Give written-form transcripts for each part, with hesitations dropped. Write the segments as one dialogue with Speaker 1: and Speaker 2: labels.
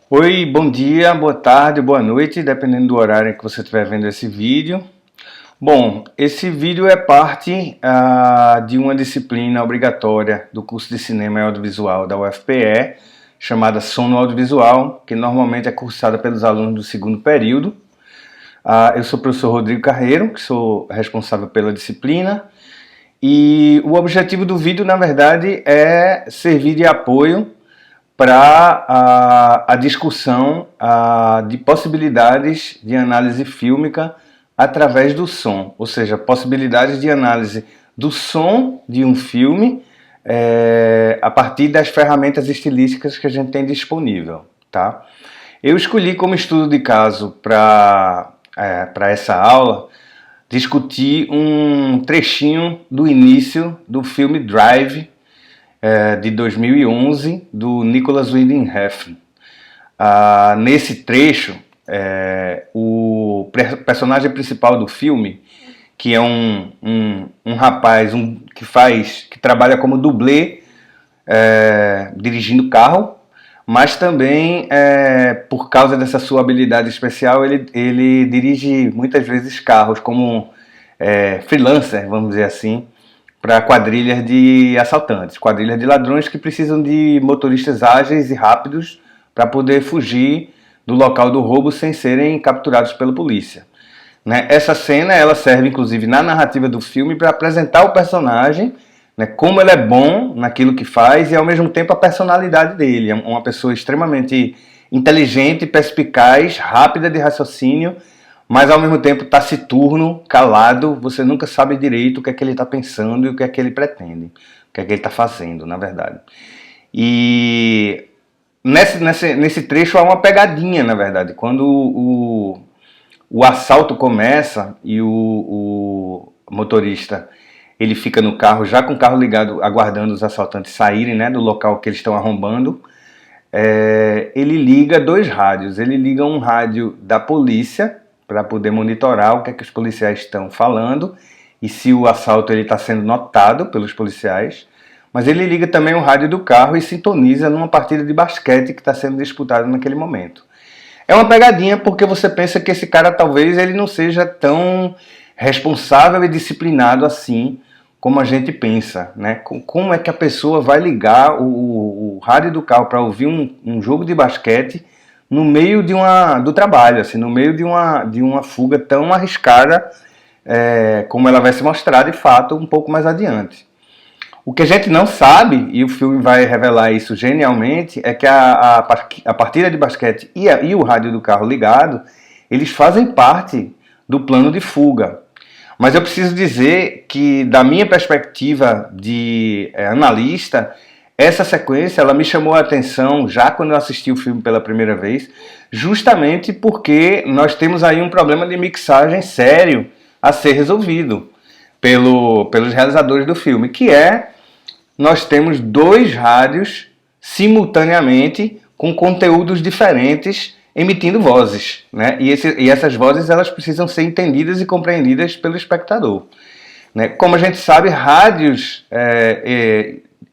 Speaker 1: Oi, bom dia, boa tarde, boa noite, dependendo do horário em que você estiver vendo esse vídeo. Bom, esse vídeo é parte de uma disciplina obrigatória do curso de Cinema e Audiovisual da UFPE, chamada Som no Audiovisual, que normalmente é cursada pelos alunos do segundo período. Eu sou o professor Rodrigo Carreiro, que sou responsável pela disciplina, e o objetivo do vídeo, na verdade, é servir de apoio para a discussão de possibilidades de análise fílmica através do som, ou seja, possibilidades de análise do som de um filme a partir das ferramentas estilísticas que a gente tem disponível. Tá? Eu escolhi como estudo de caso para essa aula discutir um trechinho do início do filme Drive, de 2011, do Nicholas Winding Refn. Nesse trecho, o personagem principal do filme, que é um rapaz que trabalha como dublê, dirigindo carro, mas também, por causa dessa sua habilidade especial, ele dirige muitas vezes carros como freelancer, vamos dizer assim, para quadrilhas de assaltantes, quadrilhas de ladrões que precisam de motoristas ágeis e rápidos para poder fugir do local do roubo sem serem capturados pela polícia. Né? Essa cena ela serve inclusive na narrativa do filme para apresentar o personagem, né, como ele é bom naquilo que faz e ao mesmo tempo a personalidade dele. É uma pessoa extremamente inteligente, perspicaz, rápida de raciocínio, mas ao mesmo tempo taciturno, calado, você nunca sabe direito o que é que ele está pensando e o que é que ele pretende, o que é que ele está fazendo, na verdade. E nesse trecho há uma pegadinha, na verdade. Quando o assalto começa e o motorista ele fica no carro, já com o carro ligado, aguardando os assaltantes saírem, né, do local que eles estão arrombando, ele liga dois rádios. Ele liga um rádio da polícia, para poder monitorar o que é que os policiais estão falando e se o assalto está sendo notado pelos policiais. Mas ele liga também o rádio do carro e sintoniza numa partida de basquete que está sendo disputada naquele momento. É uma pegadinha porque você pensa que esse cara talvez ele não seja tão responsável e disciplinado assim como a gente pensa, né? Como é que a pessoa vai ligar o rádio do carro para ouvir um jogo de basquete no meio do trabalho, assim, no meio de uma fuga tão arriscada como ela vai se mostrar de fato um pouco mais adiante. O que a gente não sabe, e o filme vai revelar isso genialmente, é que a partida de basquete e o rádio do carro ligado, eles fazem parte do plano de fuga. Mas eu preciso dizer que, da minha perspectiva de analista, essa sequência ela me chamou a atenção já quando eu assisti o filme pela primeira vez, justamente porque nós temos aí um problema de mixagem sério a ser resolvido pelos realizadores do filme, que nós temos dois rádios simultaneamente com conteúdos diferentes emitindo vozes, né? E essas vozes elas precisam ser entendidas e compreendidas pelo espectador. Né? Como a gente sabe, rádios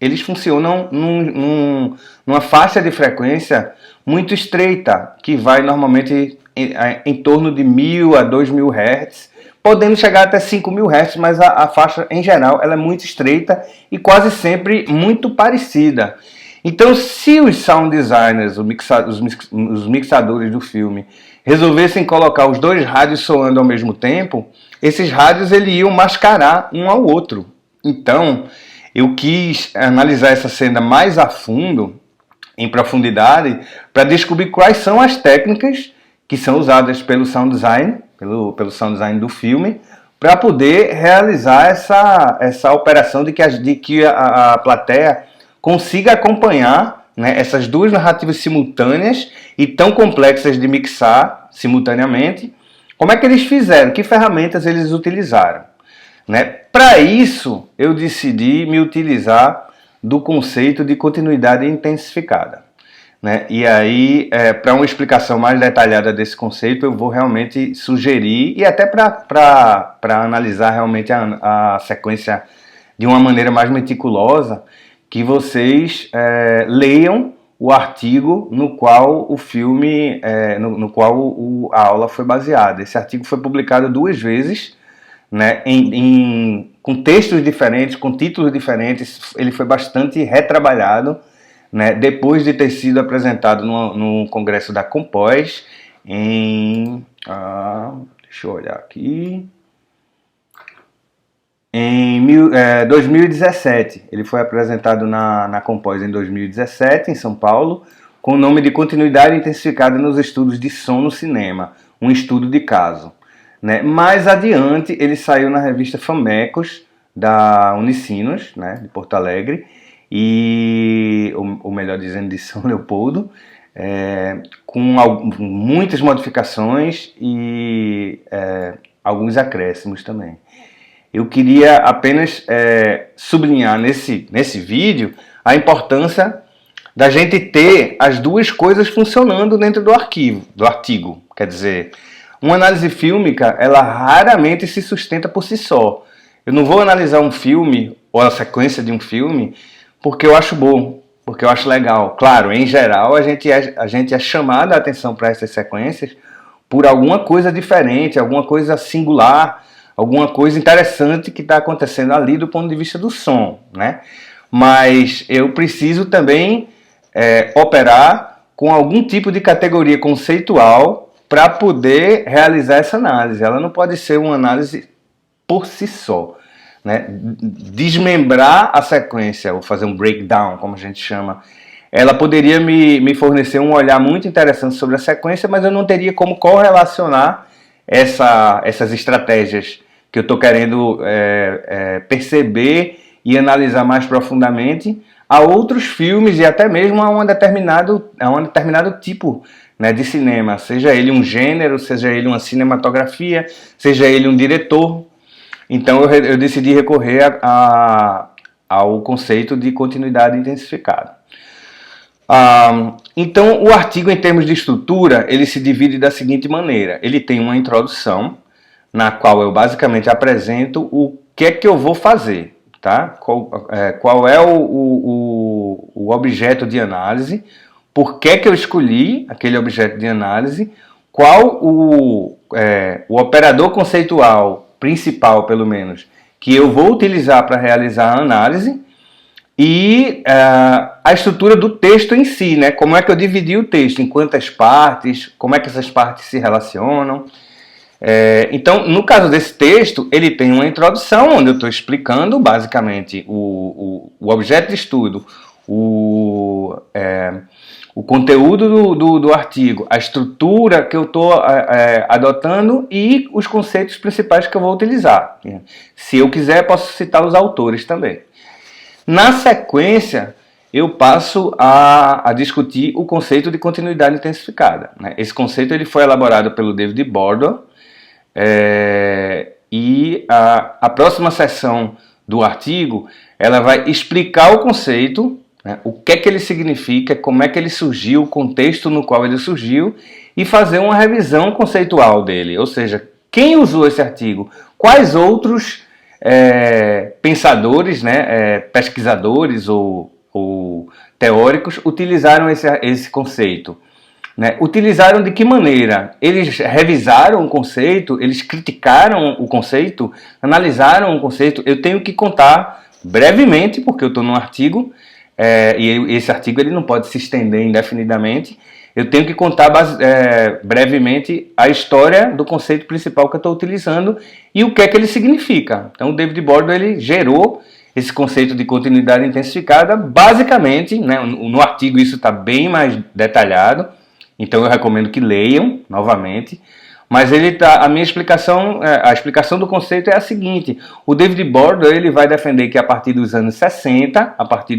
Speaker 1: eles funcionam numa faixa de frequência muito estreita, que vai normalmente em torno de 1000 a 2000 Hz, podendo chegar até 5000 Hz, mas a faixa em geral ela é muito estreita e quase sempre muito parecida. Então, se os sound designers, os mixadores do filme, resolvessem colocar os dois rádios soando ao mesmo tempo, esses rádios eles iam mascarar um ao outro. Então, eu quis analisar essa cena mais a fundo, em profundidade, para descobrir quais são as técnicas que são usadas pelo sound design, pelo sound design do filme, para poder realizar essa operação de que a plateia consiga acompanhar, né, essas duas narrativas simultâneas e tão complexas de mixar simultaneamente. Como é que eles fizeram? Que ferramentas eles utilizaram? Né? Para isso, eu decidi me utilizar do conceito de continuidade intensificada. Né? E aí, para uma explicação mais detalhada desse conceito, eu vou realmente sugerir, e até para analisar realmente a sequência de uma maneira mais meticulosa, que vocês leiam o artigo no qual o filme, no qual a aula foi baseada. Esse artigo foi publicado 2 vezes, né, com textos diferentes, com títulos diferentes. Ele foi bastante retrabalhado, né, depois de ter sido apresentado no congresso da Compós em... deixa eu olhar aqui... Em 2017, ele foi apresentado na Compós em 2017, em São Paulo, com o nome de Continuidade Intensificada nos Estudos de Som no Cinema, um estudo de caso. Né? Mais adiante, ele saiu na revista Famecos, da Unicinos, né, de Porto Alegre, ou melhor dizendo, de São Leopoldo, com muitas modificações e alguns acréscimos também. Eu queria apenas sublinhar nesse vídeo a importância da gente ter as duas coisas funcionando dentro do artigo. Quer dizer, uma análise fílmica, ela raramente se sustenta por si só. Eu não vou analisar um filme ou a sequência de um filme porque eu acho bom, porque eu acho legal. Claro, em geral, a gente é chamado a atenção para essas sequências por alguma coisa diferente, alguma coisa singular, alguma coisa interessante que está acontecendo ali do ponto de vista do som, né? Mas eu preciso também operar com algum tipo de categoria conceitual para poder realizar essa análise. Ela não pode ser uma análise por si só, né? Desmembrar a sequência, ou fazer um breakdown, como a gente chama, ela poderia me fornecer um olhar muito interessante sobre a sequência, mas eu não teria como correlacionar essas estratégias que eu estou querendo perceber e analisar mais profundamente a outros filmes e até mesmo a um determinado tipo, né, de cinema, seja ele um gênero, seja ele uma cinematografia, seja ele um diretor. Então eu decidi recorrer ao conceito de continuidade intensificada. Então o artigo, em termos de estrutura, ele se divide da seguinte maneira: ele tem uma introdução, na qual eu basicamente apresento o que é que eu vou fazer, tá? Qual é o objeto de análise, por que que eu escolhi aquele objeto de análise, qual o operador conceitual principal, pelo menos, que eu vou utilizar para realizar a análise, e a estrutura do texto em si, né? Como é que eu dividi o texto, em quantas partes, como é que essas partes se relacionam. Então, no caso desse texto, ele tem uma introdução, onde eu estou explicando basicamente o objeto de estudo, o conteúdo do artigo, a estrutura que eu estou adotando e os conceitos principais que eu vou utilizar. Se eu quiser, posso citar os autores também. Na sequência, eu passo a discutir o conceito de continuidade intensificada, né? Esse conceito ele foi elaborado pelo David Bordon, e a próxima seção do artigo ela vai explicar o conceito, né, o que é que ele significa, como é que ele surgiu, o contexto no qual ele surgiu, e fazer uma revisão conceitual dele, ou seja, quem usou esse artigo, quais outros pensadores, né, pesquisadores ou teóricos utilizaram esse conceito. Né? Utilizaram de que maneira? Eles revisaram o conceito, eles criticaram o conceito, analisaram o conceito. Eu tenho que contar brevemente, porque eu estou num artigo, e esse artigo ele não pode se estender indefinidamente. Eu tenho que contar brevemente a história do conceito principal que eu estou utilizando e o que é que ele significa. Então o David Bordon ele gerou esse conceito de continuidade intensificada, basicamente, né, no artigo isso está bem mais detalhado. Então eu recomendo que leiam novamente, mas a minha explicação, a explicação do conceito é a seguinte: o David Bordon ele vai defender que a partir dos anos 60, a partir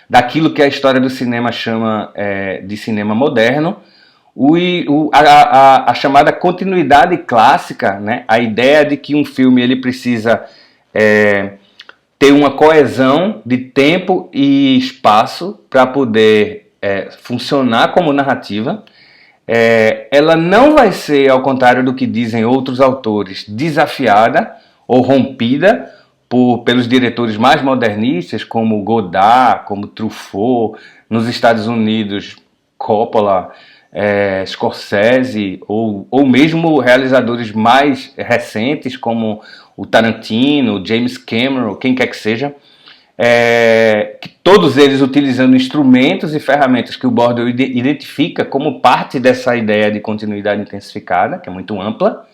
Speaker 1: daquilo que a história do cinema chama de cinema moderno, a chamada continuidade clássica, né, a ideia de que um filme ele precisa ter uma coesão de tempo e espaço para poder funcionar como narrativa, ela não vai ser, ao contrário do que dizem outros autores, desafiada ou rompida pelos diretores mais modernistas, como Godard, como Truffaut, nos Estados Unidos, Coppola, Scorsese, ou mesmo realizadores mais recentes, como o Tarantino, James Cameron, quem quer que seja, que todos eles utilizando instrumentos e ferramentas que o Bordow identifica como parte dessa ideia de continuidade intensificada, que é muito ampla.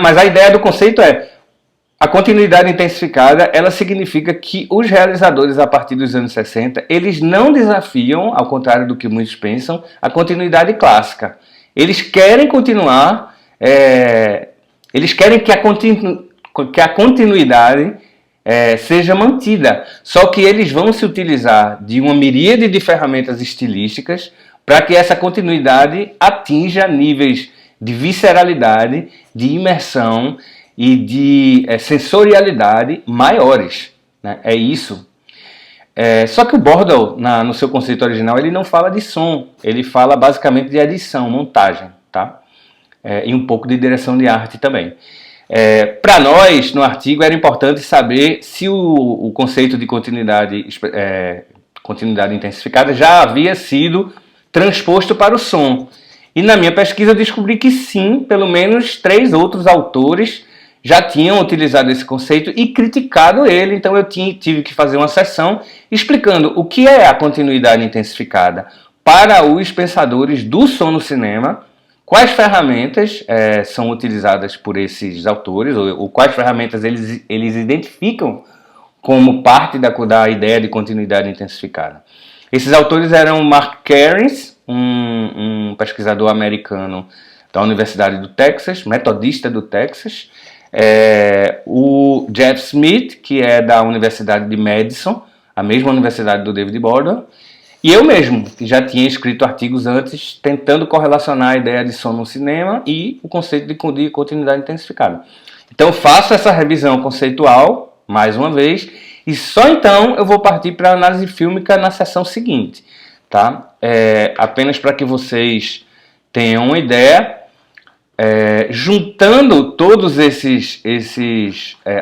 Speaker 1: Mas a ideia do conceito a continuidade intensificada, ela significa que os realizadores, a partir dos anos 60, eles não desafiam, ao contrário do que muitos pensam, a continuidade clássica. Eles querem continuar, eles querem que a continuidade seja mantida, só que eles vão se utilizar de uma miríade de ferramentas estilísticas para que essa continuidade atinja níveis de visceralidade, de imersão e de sensorialidade maiores, né? É isso. Só que o Bordow, no seu conceito original, ele não fala de som, ele fala basicamente de edição, montagem, tá? E um pouco de direção de arte também. Para nós, no artigo, era importante saber se o conceito de continuidade intensificada já havia sido transposto para o som. E na minha pesquisa eu descobri que sim, pelo menos 3 outros autores já tinham utilizado esse conceito e criticado ele, então eu tive que fazer uma sessão explicando o que é a continuidade intensificada para os pensadores do som no cinema, quais ferramentas são utilizadas por esses autores, ou quais ferramentas eles identificam como parte da ideia de continuidade intensificada. Esses autores eram Mark Cairns, um pesquisador americano da Universidade do Texas, metodista do Texas, o Jeff Smith, que é da Universidade de Madison, a mesma universidade do David Bordow, e eu mesmo, que já tinha escrito artigos antes tentando correlacionar a ideia de som no cinema e o conceito de continuidade intensificada. Então faço essa revisão conceitual, mais uma vez, e só então eu vou partir para a análise fílmica na sessão seguinte. Tá? Apenas para que vocês tenham uma ideia, juntando todos esses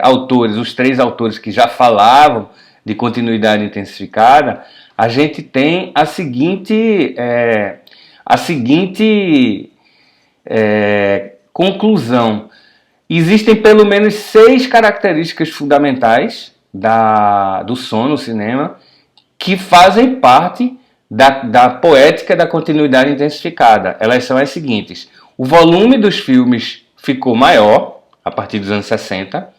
Speaker 1: autores, os 3 autores que já falavam de continuidade intensificada, a gente tem a seguinte conclusão. Existem pelo menos 6 características fundamentais do som no cinema que fazem parte da poética da continuidade intensificada. Elas são as seguintes: o volume dos filmes ficou maior a partir dos anos 60,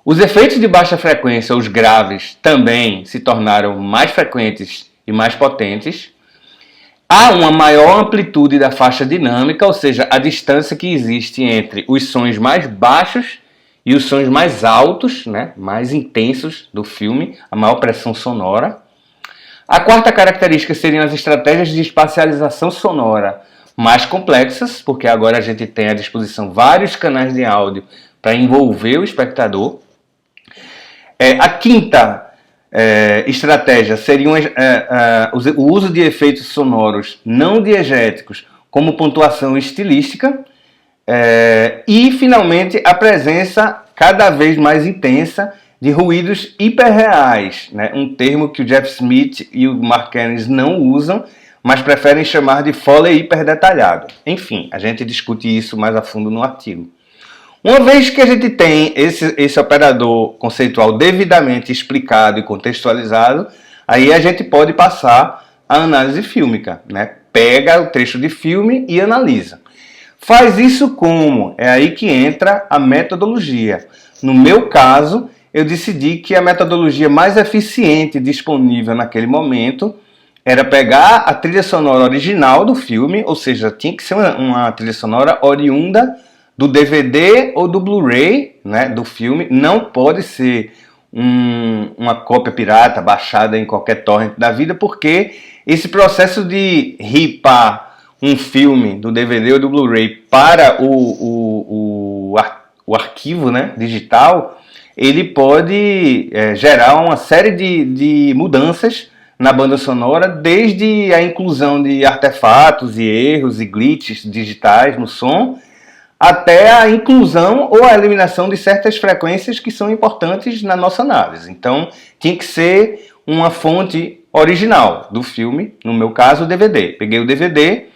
Speaker 1: os efeitos de baixa frequência, os graves, também se tornaram mais frequentes e mais potentes, há uma maior amplitude da faixa dinâmica, ou seja, a distância que existe entre os sons mais baixos e os sons mais altos, né, mais intensos do filme, a maior pressão sonora. A quarta característica seriam as estratégias de espacialização sonora mais complexas, porque agora a gente tem à disposição vários canais de áudio para envolver o espectador. A quinta estratégia seria o uso de efeitos sonoros não diegéticos como pontuação estilística. E, finalmente, a presença cada vez mais intensa de ruídos hiperreais, né? Um termo que o Jeff Smith e o Mark Cairns não usam, mas preferem chamar de Foley hiperdetalhado. Enfim, a gente discute isso mais a fundo no artigo. Uma vez que a gente tem esse operador conceitual devidamente explicado e contextualizado, aí a gente pode passar à análise fílmica, né? Pega o trecho de filme e analisa. Faz isso como? É aí que entra a metodologia. No meu caso, eu decidi que a metodologia mais eficiente disponível naquele momento era pegar a trilha sonora original do filme, ou seja, tinha que ser uma trilha sonora oriunda do DVD ou do Blu-ray, né, do filme. Não pode ser uma cópia pirata baixada em qualquer torrent da vida, porque esse processo de ripar um filme do DVD ou do Blu-ray para o arquivo, né, digital, ele pode gerar uma série de mudanças na banda sonora, desde a inclusão de artefatos e erros e glitches digitais no som, até a inclusão ou a eliminação de certas frequências que são importantes na nossa análise. Então, tinha que ser uma fonte original do filme, no meu caso, o DVD. Peguei o DVD,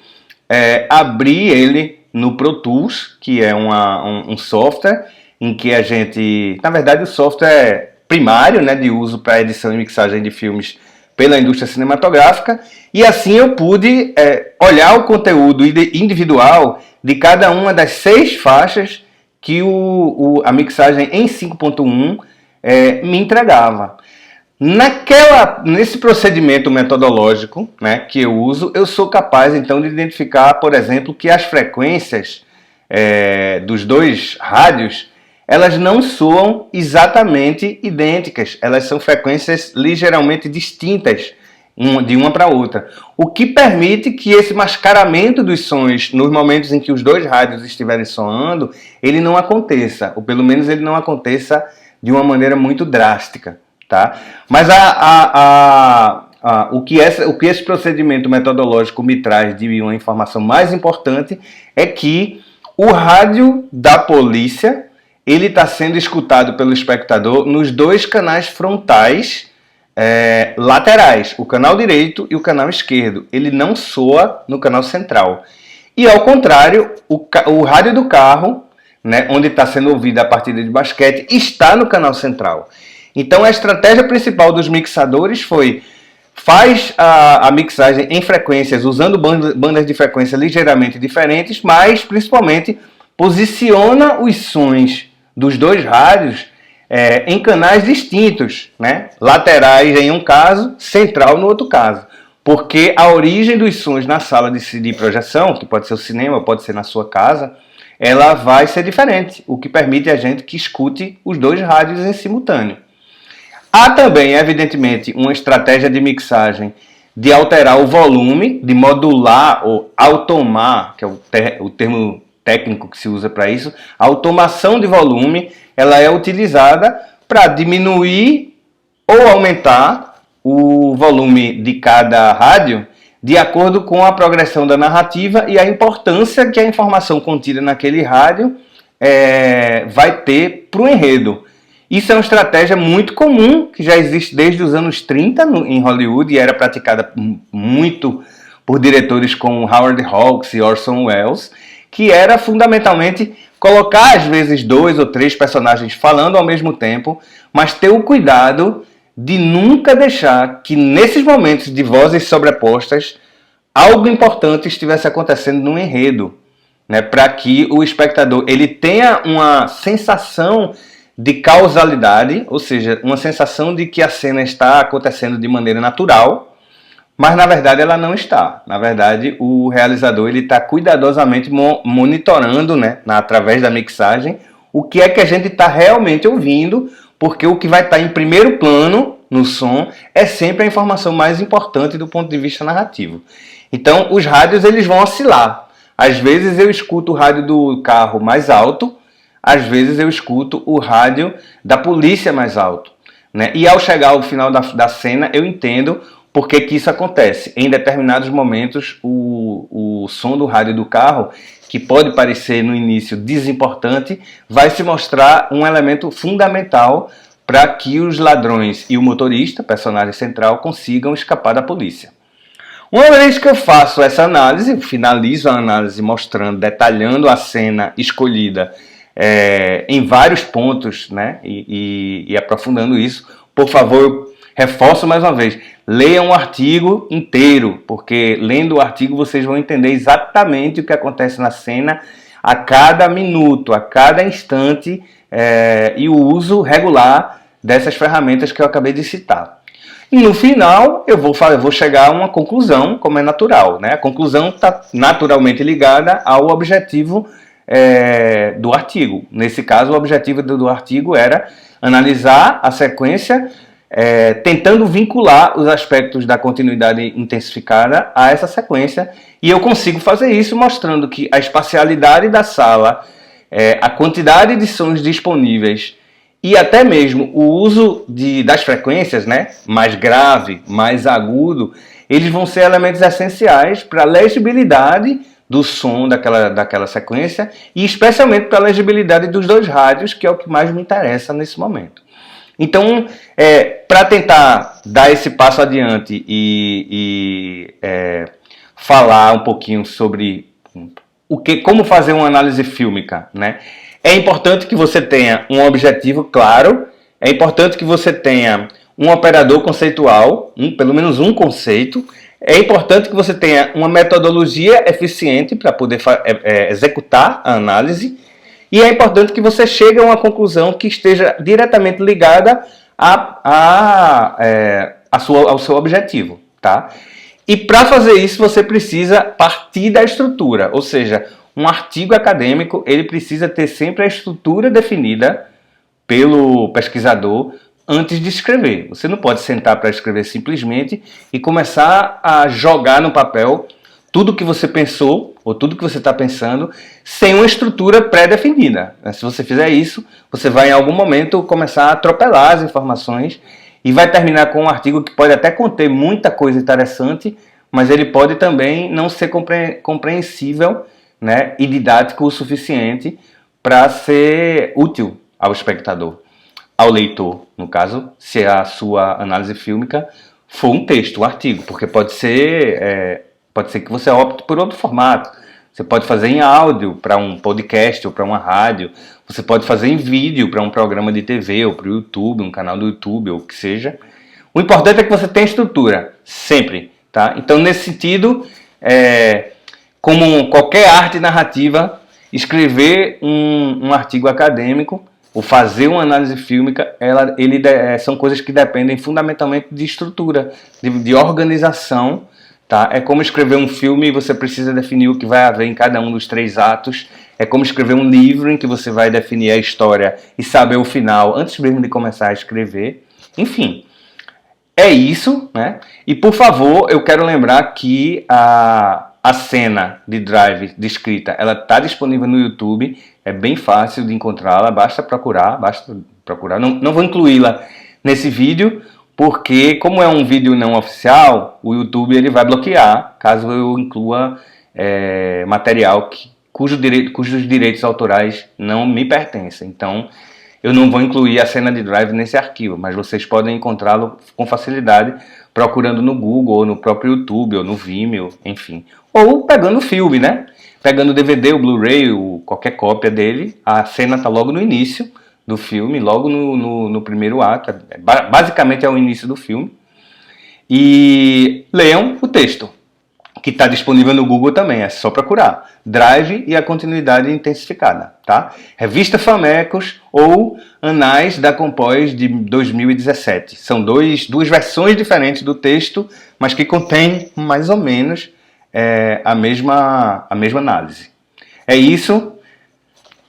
Speaker 1: abri ele no Pro Tools, que é um software em que a gente... Na verdade, o software primário, né, de uso para edição e mixagem de filmes pela indústria cinematográfica, e assim eu pude olhar o conteúdo individual de cada uma das 6 faixas que a mixagem em 5.1 me entregava. Nesse procedimento metodológico, né, que eu uso, eu sou capaz então de identificar, por exemplo, que as frequências dos 2 rádios, elas não soam exatamente idênticas, elas são frequências ligeiramente distintas de uma para outra, o que permite que esse mascaramento dos sons nos momentos em que os 2 rádios estiverem soando, ele não aconteça, ou pelo menos ele não aconteça de uma maneira muito drástica, tá? Mas o que esse procedimento metodológico me traz de uma informação mais importante é que o rádio da polícia, ele está sendo escutado pelo espectador nos 2 canais frontais laterais, o canal direito e o canal esquerdo. Ele não soa no canal central. E ao contrário, o rádio do carro, né, onde está sendo ouvida a partida de basquete, está no canal central. Então a estratégia principal dos mixadores faz a mixagem em frequências, usando bandas de frequência ligeiramente diferentes, mas principalmente posiciona os sons dos 2 rádios em canais distintos, né? Laterais em um caso, central no outro caso. Porque a origem dos sons na sala de projeção, que pode ser o cinema, pode ser na sua casa, ela vai ser diferente, o que permite a gente que escute os 2 rádios em simultâneo. Há também, evidentemente, uma estratégia de mixagem de alterar o volume, de modular ou automar, que é o termo técnico que se usa para isso. A automação de volume, ela é utilizada para diminuir ou aumentar o volume de cada rádio de acordo com a progressão da narrativa e a importância que a informação contida naquele rádio vai ter para o enredo. Isso é uma estratégia muito comum, que já existe desde os anos 30 em Hollywood e era praticada muito por diretores como Howard Hawks e Orson Welles, que era fundamentalmente colocar às vezes 2 ou 3 personagens falando ao mesmo tempo, mas ter o cuidado de nunca deixar que nesses momentos de vozes sobrepostas algo importante estivesse acontecendo no enredo, né, para que o espectador ele tenha uma sensação de causalidade, ou seja, uma sensação de que a cena está acontecendo de maneira natural, mas na verdade ela não está. Na verdade, o realizador está cuidadosamente monitorando, né, através da mixagem, o que é que a gente está realmente ouvindo, porque o que vai estar em primeiro plano no som é sempre a informação mais importante do ponto de vista narrativo. Então, os rádios eles vão oscilar. Às vezes eu escuto o rádio do carro mais alto, às vezes eu escuto o rádio da polícia mais alto, né? E ao chegar ao final da cena, eu entendo por que isso acontece. Em determinados momentos, o som do rádio do carro, que pode parecer no início desimportante, vai se mostrar um elemento fundamental para que os ladrões e o motorista, personagem central, consigam escapar da polícia. Uma vez que eu faço essa análise, finalizo a análise mostrando, detalhando a cena escolhida em vários pontos, né, e aprofundando isso, por favor, reforço mais uma vez, leiam o artigo inteiro, porque lendo o artigo vocês vão entender exatamente o que acontece na cena a cada minuto, a cada instante, e o uso regular dessas ferramentas que eu acabei de citar. E no final eu vou chegar a uma conclusão, como é natural, né? A conclusão está naturalmente ligada ao objetivo do artigo. Nesse caso, o objetivo do artigo era analisar a sequência, tentando vincular os aspectos da continuidade intensificada a essa sequência, e eu consigo fazer isso mostrando que a espacialidade da sala, a quantidade de sons disponíveis e até mesmo o uso das frequências, né, mais grave, mais agudo, eles vão ser elementos essenciais para a legibilidade do som daquela sequência e especialmente para a legibilidade dos dois rádios, que é o que mais me interessa nesse momento. Então, para tentar dar esse passo adiante e falar um pouquinho sobre como fazer uma análise fílmica, né? É importante que você tenha um objetivo claro, é importante que você tenha um operador conceitual, pelo menos um conceito, é importante que você tenha uma metodologia eficiente para poder executar a análise, e é importante que você chegue a uma conclusão que esteja diretamente ligada ao seu objetivo, tá? E para fazer isso você precisa partir da estrutura, ou seja, um artigo acadêmico ele precisa ter sempre a estrutura definida pelo pesquisador antes de escrever. Você não pode sentar para escrever simplesmente e começar a jogar no papel tudo que você pensou ou tudo que você está pensando sem uma estrutura pré-definida. Se você fizer isso, você vai em algum momento começar a atropelar as informações e vai terminar com um artigo que pode até conter muita coisa interessante, mas ele pode também não ser compreensível, né, e didático o suficiente para ser útil ao espectador, ao leitor, no caso, se a sua análise fílmica for um texto, um artigo, porque pode ser que você opte por outro formato. Você pode fazer em áudio para um podcast ou para uma rádio, você pode fazer em vídeo para um programa de TV ou para o YouTube, um canal do YouTube ou o que seja. O importante é que você tenha estrutura, sempre. Tá? Então, nesse sentido, como qualquer arte narrativa, escrever um artigo acadêmico ou fazer uma análise fílmica, são coisas que dependem fundamentalmente de estrutura, de organização. Tá? É como escrever um filme, você precisa definir o que vai haver em cada um dos 3 atos. É como escrever um livro em que você vai definir a história e saber o final antes mesmo de começar a escrever. Enfim, é isso, né? E por favor, eu quero lembrar que a cena de Drive descrita, ela está disponível no YouTube, é bem fácil de encontrá-la, basta procurar. Não vou incluí-la nesse vídeo, porque como é um vídeo não oficial, o YouTube ele vai bloquear caso eu inclua material cujos direitos autorais não me pertencem. Então, eu não vou incluir a cena de Drive nesse arquivo, mas vocês podem encontrá-lo com facilidade procurando no Google, ou no próprio YouTube, ou no Vimeo, enfim. Ou pegando o filme, né? Pegando o DVD, o Blu-ray, qualquer cópia dele, a cena está logo no início do filme, logo no primeiro ato, basicamente é o início do filme. E leiam o texto, que está disponível no Google também, é só procurar. Drive e a continuidade intensificada, tá? Revista Famecos ou Anais da Compós de 2017. São duas versões diferentes do texto, mas que contêm mais ou menos a mesma análise. É isso.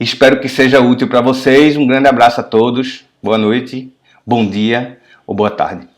Speaker 1: Espero que seja útil para vocês. Um grande abraço a todos. Boa noite, bom dia ou boa tarde.